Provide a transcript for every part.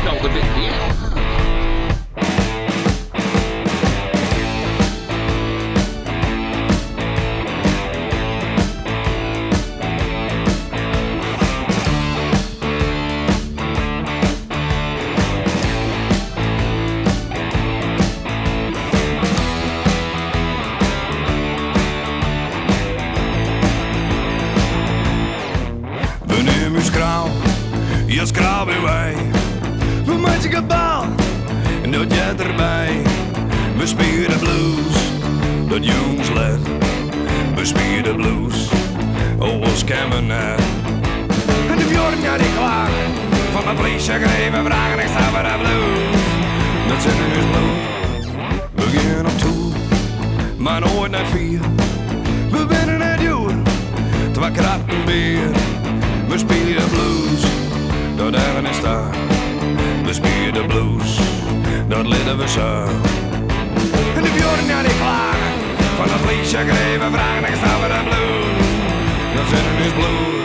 Nou, dat ben ik weer. We nemen skraal, je skraal weer wij. We maken gebal, en dat jij erbij. We spelen blues, dat jongsled. We spelen blues, oh wat kennen net. En de bjorn ja die klagen, van de politie gegeven vragen, ik sta bij de blues. Dat zitten is blues, we gaan op tour, maar nooit naar 4. We binnen het uur, 2 kratten bier. We spelen blues, dat even is daar. We spelen blues, dat litten we zo. En de bjorn ja die klagen, van de politie gegeven vragen, ik sta bij de blues. Dat zitten is blues.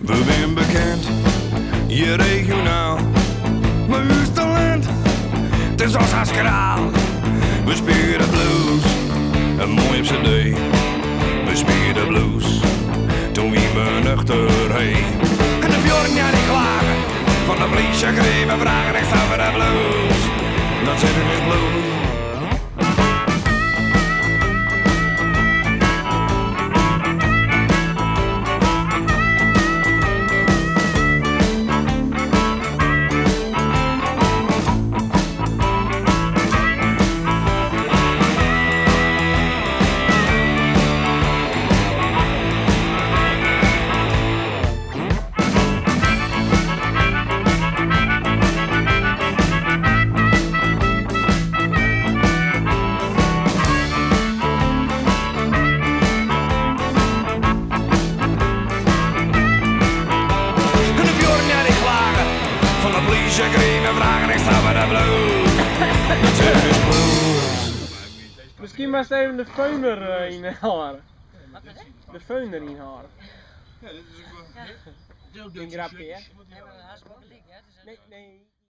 We zijn bekend, je regionaal, maar uw talent, het is als haskeraal. We spelen blues, een mooi op cd. We spelen blues, toen wie me nuchter heen. En de bjorn ja die klagen, van de politie gegeven vragen, ik sta voor de blues. Dat zit in het blues. Politie gegeven vragen, ik sta bij de blues. Dat zit is blues. Misschien maar eens even de feuner inhalen. De feuner inhalen. Ja, dit is ook wel... Een grapje, hè? Nee, maar Nee, nee.